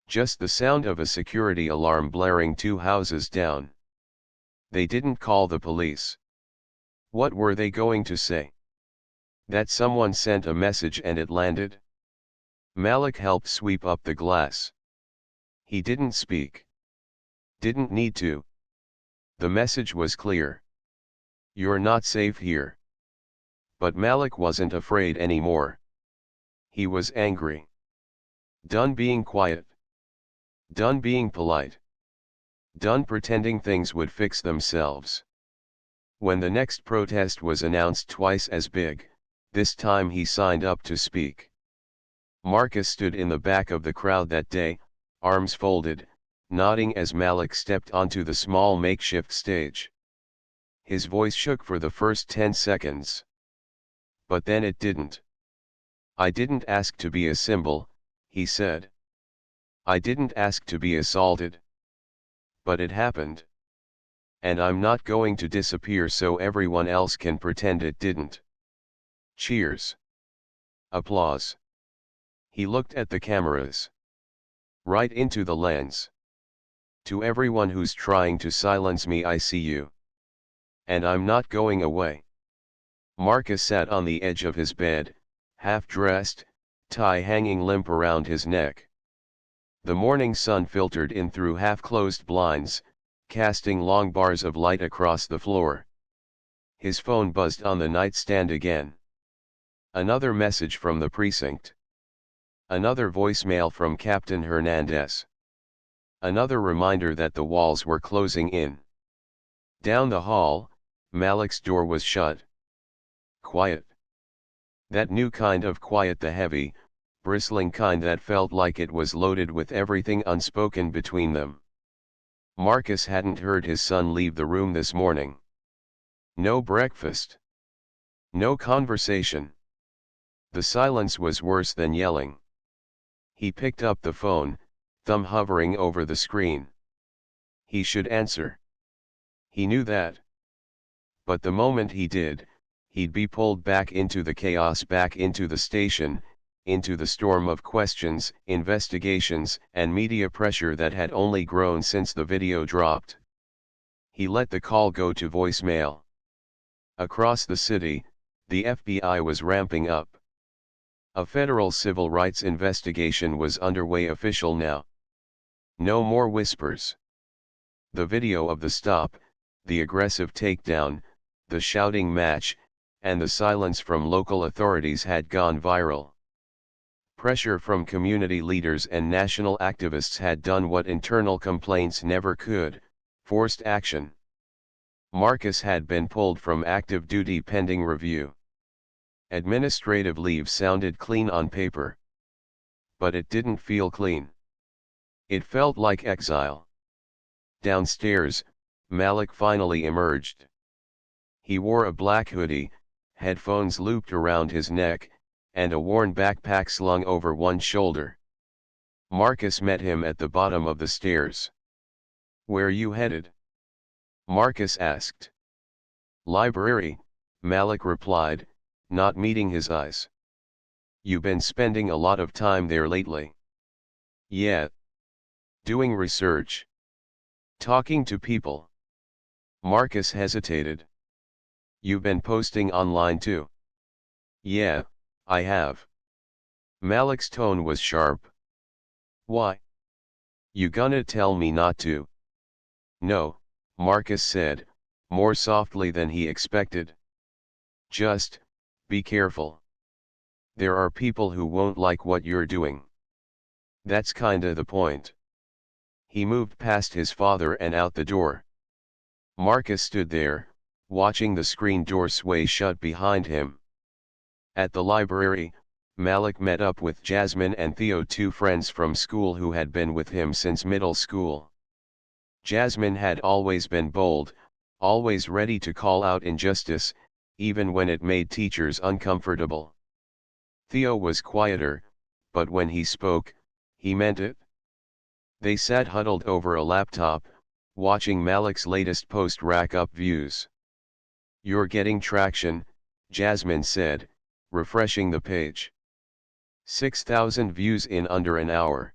Just the sound of a security alarm blaring 2 houses down. They didn't call the police. What were they going to say? That someone sent a message and it landed? Malik helped sweep up the glass. He didn't speak. Didn't need to. The message was clear. You're not safe here. But Malik wasn't afraid anymore. He was angry. Done being quiet. Done being polite. Done pretending things would fix themselves. When the next protest was announced twice as big, this time he signed up to speak. Marcus stood in the back of the crowd that day, arms folded, nodding as Malik stepped onto the small makeshift stage. His voice shook for the first 10 seconds. But then it didn't. I didn't ask to be a symbol, he said. I didn't ask to be assaulted. But it happened. And I'm not going to disappear so everyone else can pretend it didn't. Cheers. Applause. He looked at the cameras. Right into the lens. To everyone who's trying to silence me, I see you. And I'm not going away. Marcus sat on the edge of his bed, half-dressed, tie hanging limp around his neck. The morning sun filtered in through half-closed blinds, casting long bars of light across the floor. His phone buzzed on the nightstand again. Another message from the precinct. Another voicemail from Captain Hernandez. Another reminder that the walls were closing in. Down the hall, Malik's door was shut. Quiet. That new kind of quiet, the heavy, bristling kind that felt like it was loaded with everything unspoken between them. Marcus hadn't heard his son leave the room this morning. No breakfast. No conversation. The silence was worse than yelling. He picked up the phone, thumb hovering over the screen. He should answer. He knew that. But the moment he did, he'd be pulled back into the chaos, back into the station, into the storm of questions, investigations, and media pressure that had only grown since the video dropped. He let the call go to voicemail. Across the city, the FBI was ramping up. A federal civil rights investigation was underway, official now. No more whispers. The video of the stop, the aggressive takedown, the shouting match, and the silence from local authorities had gone viral. Pressure from community leaders and national activists had done what internal complaints never could, forced action. Marcus had been pulled from active duty pending review. Administrative leave sounded clean on paper. But it didn't feel clean. It felt like exile. Downstairs, Malik finally emerged. He wore a black hoodie, headphones looped around his neck, and a worn backpack slung over one shoulder. Marcus met him at the bottom of the stairs. "Where you headed?" Marcus asked. "Library," Malik replied, not meeting his eyes. "You been spending a lot of time there lately?" "Yeah. Doing research. Talking to people." Marcus hesitated. "You been posting online too?" "Yeah, I have." Malik's tone was sharp. "Why? You gonna tell me not to?" "No," Marcus said, more softly than he expected. "Just, be careful. There are people who won't like what you're doing. That's kinda the point." He moved past his father and out the door. Marcus stood there, watching the screen door sway shut behind him. At the library, Malik met up with Jasmine and Theo, two friends from school who had been with him since middle school. Jasmine had always been bold, always ready to call out injustice, even when it made teachers uncomfortable. Theo was quieter, but when he spoke, he meant it. They sat huddled over a laptop, watching Malik's latest post rack up views. "You're getting traction," Jasmine said, refreshing the page. 6,000 views in under an hour.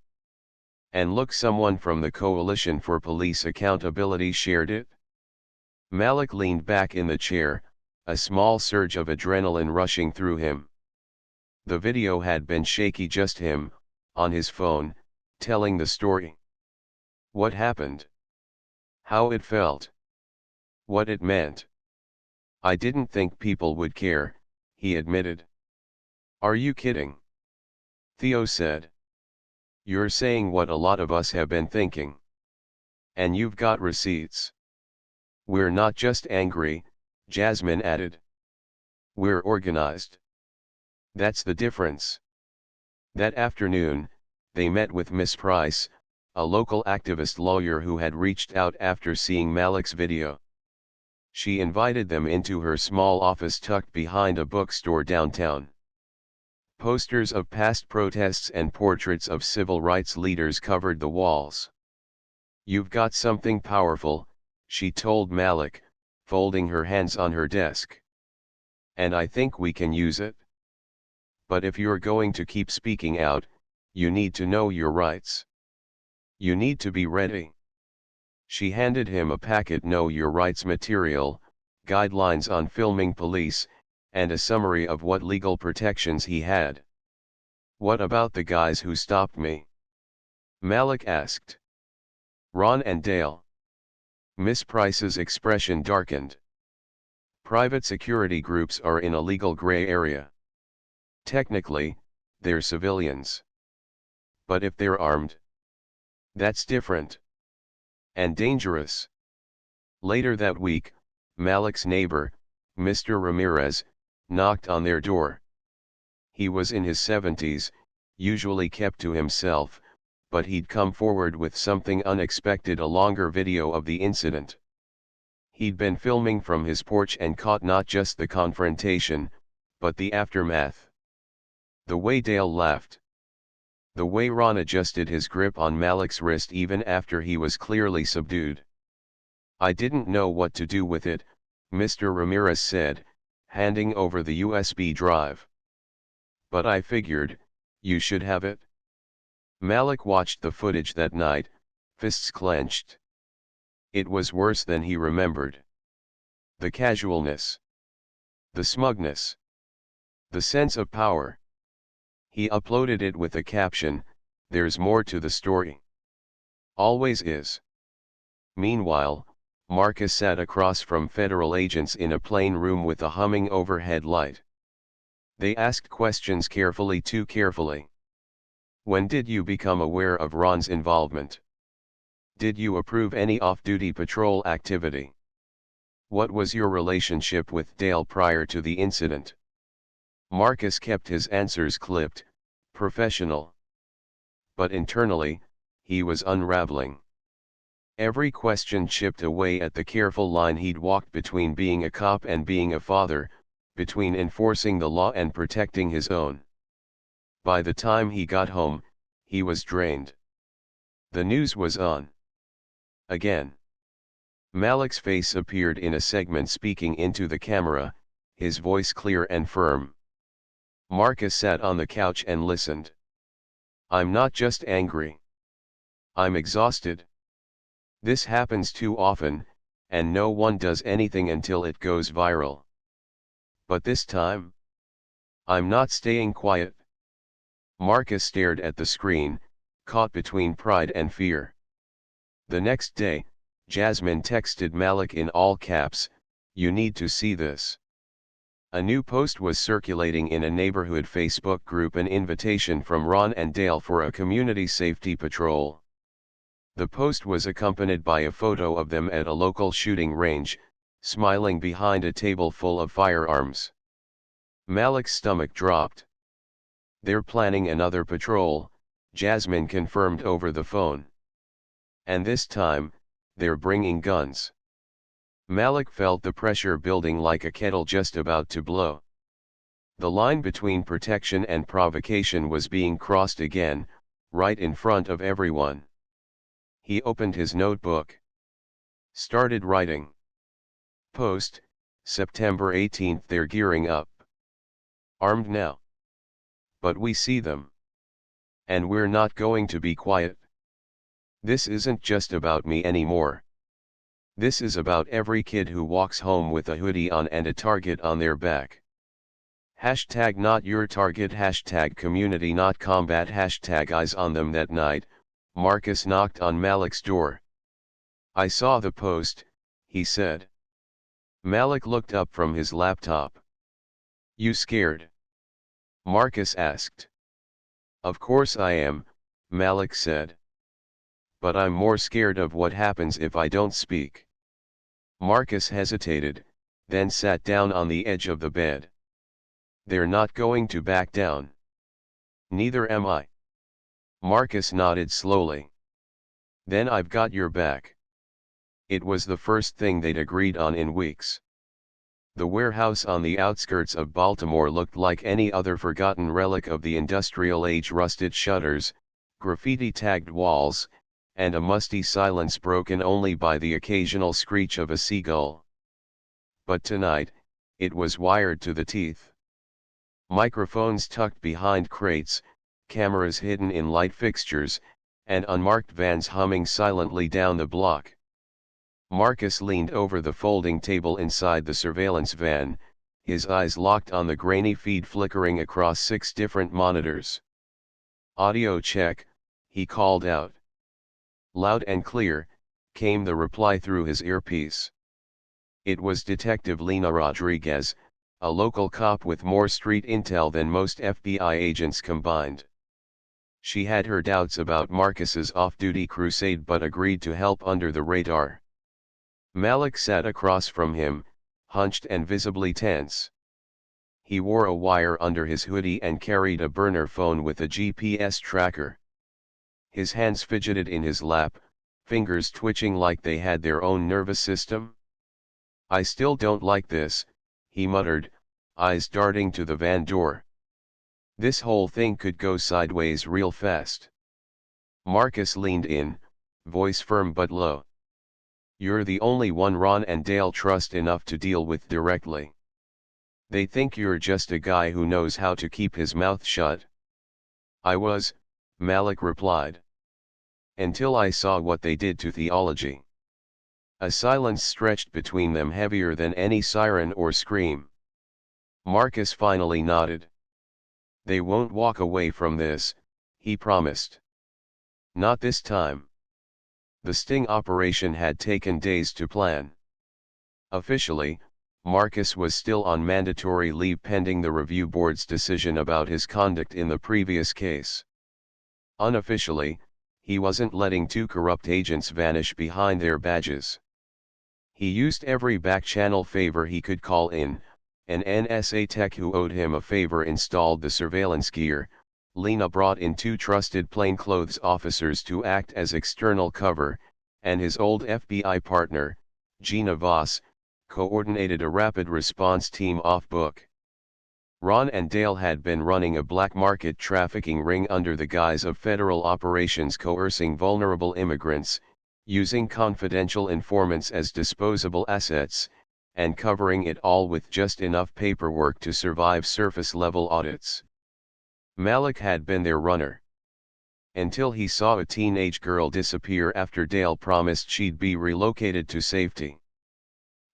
"And look, someone from the Coalition for Police Accountability shared it." Malik leaned back in the chair, a small surge of adrenaline rushing through him. The video had been shaky, just him, on his phone, telling the story. What happened? How it felt? What it meant? I didn't think people would care, he admitted. Are you kidding? Theo said. You're saying what a lot of us have been thinking. And you've got receipts. We're not just angry, Jasmine added. We're organized. That's the difference. That afternoon, they met with Miss Price, a local activist lawyer who had reached out after seeing Malik's video. She invited them into her small office tucked behind a bookstore downtown. Posters of past protests and portraits of civil rights leaders covered the walls. You've got something powerful, she told Malik, folding her hands on her desk. And I think we can use it. But if you're going to keep speaking out, you need to know your rights. You need to be ready. She handed him a packet Know Your Rights material, guidelines on filming police, and a summary of what legal protections he had. What about the guys who stopped me? Malik asked. Ron and Dale. Miss Price's expression darkened. Private security groups are in a legal gray area. Technically, they're civilians. But if they're armed, that's different. And dangerous. Later that week, Malik's neighbor, Mr. Ramirez, knocked on their door. He was in his 70s, usually kept to himself, but he'd come forward with something unexpected: a longer video of the incident. He'd been filming from his porch and caught not just the confrontation, but the aftermath. The way Dale laughed. The way Ron adjusted his grip on Malik's wrist even after he was clearly subdued. I didn't know what to do with it, Mr. Ramirez said, handing over the USB drive. But I figured, you should have it. Malik watched the footage that night, fists clenched. It was worse than he remembered. The casualness. The smugness. The sense of power. He uploaded it with a caption, "There's more to the story." Always is. Meanwhile, Marcus sat across from federal agents in a plain room with a humming overhead light. They asked questions carefully, too carefully. When did you become aware of Ron's involvement? Did you approve any off-duty patrol activity? What was your relationship with Dale prior to the incident? Marcus kept his answers clipped, professional. But internally, he was unraveling. Every question chipped away at the careful line he'd walked between being a cop and being a father, between enforcing the law and protecting his own. By the time he got home, he was drained. The news was on. Again. Malik's face appeared in a segment speaking into the camera, his voice clear and firm. Marcus sat on the couch and listened. I'm not just angry. I'm exhausted. This happens too often, and no one does anything until it goes viral. But this time, I'm not staying quiet. Marcus stared at the screen, caught between pride and fear. The next day, Jasmine texted Malik in all caps, "You need to see this." A new post was circulating in a neighborhood Facebook group, an invitation from Ron and Dale for a community safety patrol. The post was accompanied by a photo of them at a local shooting range, smiling behind a table full of firearms. Malik's stomach dropped. They're planning another patrol, Jasmine confirmed over the phone. And this time, they're bringing guns. Malik felt the pressure building like a kettle just about to blow. The line between protection and provocation was being crossed again, right in front of everyone. He opened his notebook. Started writing. Post, September 18th. They're gearing up. Armed now. But we see them. And we're not going to be quiet. This isn't just about me anymore. This is about every kid who walks home with a hoodie on and a target on their back. Hashtag not your target, hashtag community not combat, hashtag eyes on them. That night, Marcus knocked on Malik's door. "I saw the post," he said. Malik looked up from his laptop. "You scared?" Marcus asked. "Of course I am," Malik said. "But I'm more scared of what happens if I don't speak." Marcus hesitated, then sat down on the edge of the bed. "They're not going to back down." "Neither am I." Marcus nodded slowly. "Then I've got your back." It was the first thing they'd agreed on in weeks. The warehouse on the outskirts of Baltimore looked like any other forgotten relic of the industrial age: rusted shutters, graffiti-tagged walls, and a musty silence broken only by the occasional screech of a seagull. But tonight, it was wired to the teeth. Microphones tucked behind crates, cameras hidden in light fixtures, and unmarked vans humming silently down the block. Marcus leaned over the folding table inside the surveillance van, his eyes locked on the grainy feed flickering across 6 different monitors. "Audio check," he called out. Loud and clear, came the reply through his earpiece. It was Detective Lena Rodriguez, a local cop with more street intel than most FBI agents combined. She had her doubts about Marcus's off-duty crusade but agreed to help under the radar. Malik sat across from him, hunched and visibly tense. He wore a wire under his hoodie and carried a burner phone with a GPS tracker. His hands fidgeted in his lap, fingers twitching like they had their own nervous system. "I still don't like this," he muttered, eyes darting to the van door. "This whole thing could go sideways real fast." Marcus leaned in, voice firm but low. "You're the only one Ron and Dale trust enough to deal with directly. They think you're just a guy who knows how to keep his mouth shut." "I was," Malik replied. "Until I saw what they did to theology." A silence stretched between them, heavier than any siren or scream. Marcus finally nodded. "They won't walk away from this," he promised. "Not this time." The sting operation had taken days to plan. Officially, Marcus was still on mandatory leave pending the review board's decision about his conduct in the previous case. Unofficially, he wasn't letting 2 corrupt agents vanish behind their badges. He used every back-channel favor he could call in. An NSA tech who owed him a favor installed the surveillance gear. Lena brought in 2 trusted plainclothes officers to act as external cover, and his old FBI partner, Gina Voss, coordinated a rapid response team off-book. Ron and Dale had been running a black market trafficking ring under the guise of federal operations, coercing vulnerable immigrants, using confidential informants as disposable assets, and covering it all with just enough paperwork to survive surface-level audits. Malik had been their runner. Until he saw a teenage girl disappear after Dale promised she'd be relocated to safety.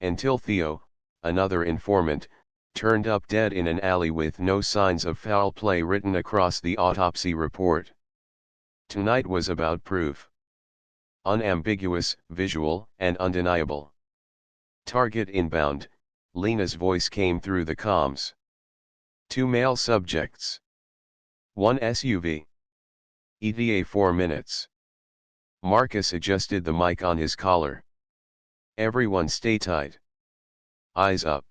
Until Theo, another informant, turned up dead in an alley with no signs of foul play written across the autopsy report. Tonight was about proof. Unambiguous, visual, and undeniable. "Target inbound," Lena's voice came through the comms. 2 male subjects. 1 SUV. ETA 4 minutes. Marcus adjusted the mic on his collar. "Everyone stay tight. Eyes up."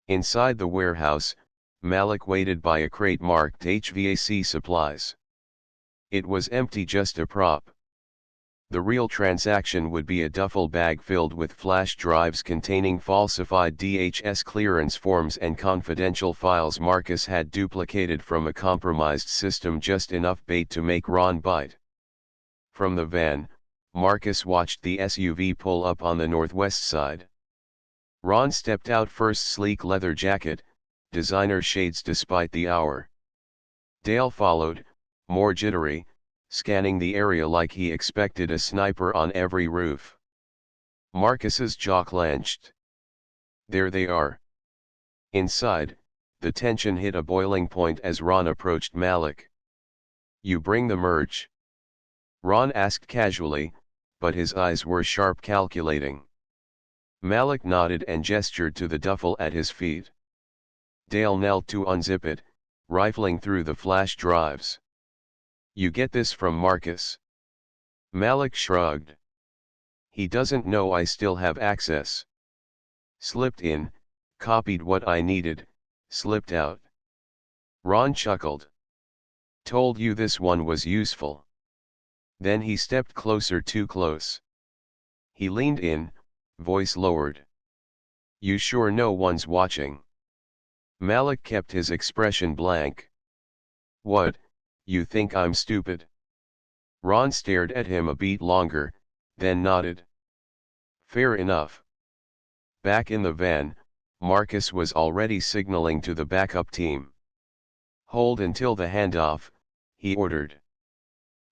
Inside the warehouse, Malik waited by a crate marked HVAC supplies. It was empty, just a prop. The real transaction would be a duffel bag filled with flash drives containing falsified DHS clearance forms and confidential files Marcus had duplicated from a compromised system, just enough bait to make Ron bite. From the van, Marcus watched the SUV pull up on the northwest side. Ron stepped out first, sleek leather jacket, designer shades despite the hour. Dale followed, more jittery, scanning the area like he expected a sniper on every roof. Marcus's jaw clenched. There they are. Inside, the tension hit a boiling point as Ron approached Malik. "You bring the merch?" Ron asked casually, but his eyes were sharp, calculating. Malik nodded and gestured to the duffel at his feet. Dale knelt to unzip it, rifling through the flash drives. "You get this from Marcus?" Malik shrugged. "He doesn't know I still have access. Slipped in, copied what I needed, slipped out." Ron chuckled. "Told you this one was useful." Then he stepped closer, too close. He leaned in, voice lowered. "You sure no one's watching?" Malik kept his expression blank. "What, you think I'm stupid?" Ron stared at him a beat longer, then nodded. "Fair enough." Back in the van, Marcus was already signaling to the backup team. "Hold until the handoff," he ordered.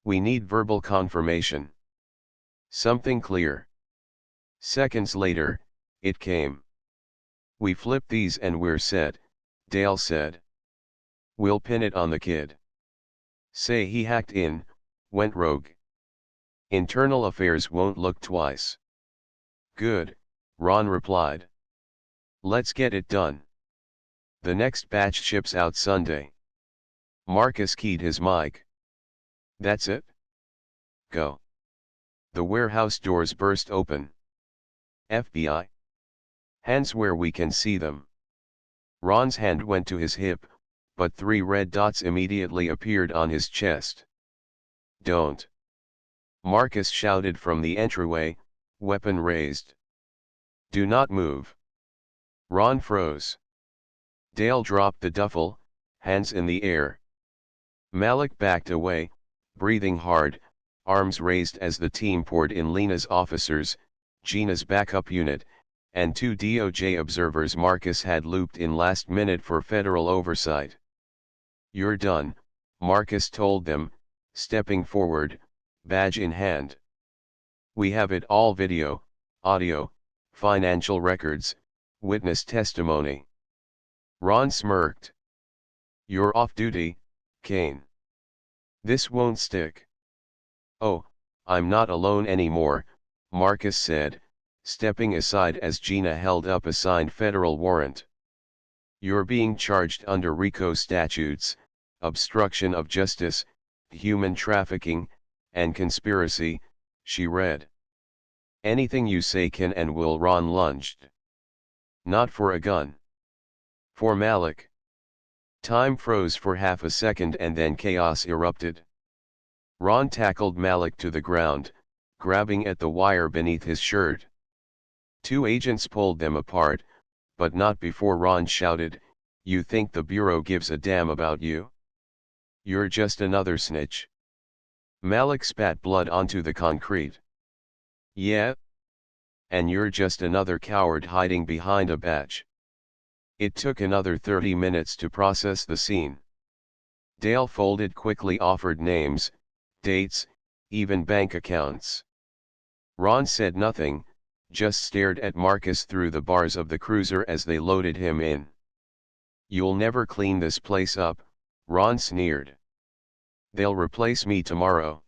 "We need verbal confirmation. Something clear." Seconds later, it came. "We flip these and we're set," Dale said. "We'll pin it on the kid. Say he hacked in, went rogue. Internal Affairs won't look twice." "Good," Ron replied. "Let's get it done. The next batch ships out Sunday." Marcus keyed his mic. "That's it? Go." The warehouse doors burst open. "FBI? Hands where we can see them." Ron's hand went to his hip, but 3 red dots immediately appeared on his chest. "Don't!" Marcus shouted from the entryway, weapon raised. "Do not move." Ron froze. Dale dropped the duffel, hands in the air. Malik backed away, breathing hard, arms raised as the team poured in Lena's officers, Gina's backup unit, and 2 DOJ observers Marcus had looped in last minute for federal oversight. "You're done," Marcus told them, stepping forward, badge in hand. "We have it all: video, audio, financial records, witness testimony." Ron smirked. "You're off duty, Kane. This won't stick." "Oh, I'm not alone anymore," Marcus said, stepping aside as Gina held up a signed federal warrant. "You're being charged under RICO statutes, obstruction of justice, human trafficking, and conspiracy," she read. "Anything you say can and will." Ron lunged. "Not for a gun. For Malik." Time froze for half a second and then chaos erupted. Ron tackled Malik to the ground, grabbing at the wire beneath his shirt. 2 agents pulled them apart, but not before Ron shouted, "You think the Bureau gives a damn about you? You're just another snitch." Malik spat blood onto the concrete. "Yeah? And you're just another coward hiding behind a badge." It took another 30 minutes to process the scene. Dale folded quickly, offered names, dates, even bank accounts. Ron said nothing, just stared at Marcus through the bars of the cruiser as they loaded him in. "You'll never clean this place up," Ron sneered. "They'll replace me tomorrow."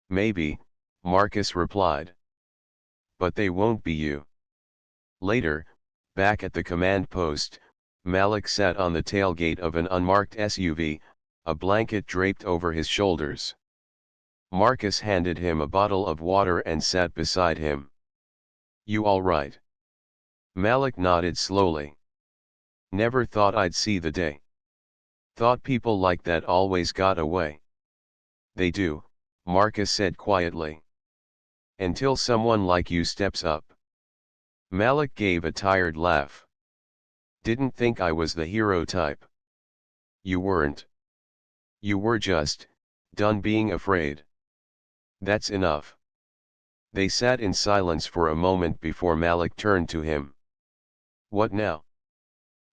"Maybe," Marcus replied. "But they won't be you." Later, back at the command post, Malik sat on the tailgate of an unmarked SUV, a blanket draped over his shoulders. Marcus handed him a bottle of water and sat beside him. "You all right?" Malik nodded slowly. "Never thought I'd see the day. Thought people like that always got away." "They do," Marcus said quietly. "Until someone like you steps up." Malik gave a tired laugh. "Didn't think I was the hero type." "You weren't. You were just done being afraid." "That's enough." They sat in silence for a moment before Malik turned to him. "What now?"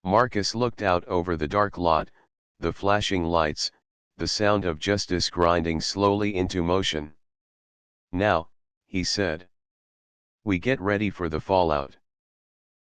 Marcus looked out over the dark lot, the flashing lights, the sound of justice grinding slowly into motion. "Now," he said, We get ready for the fallout.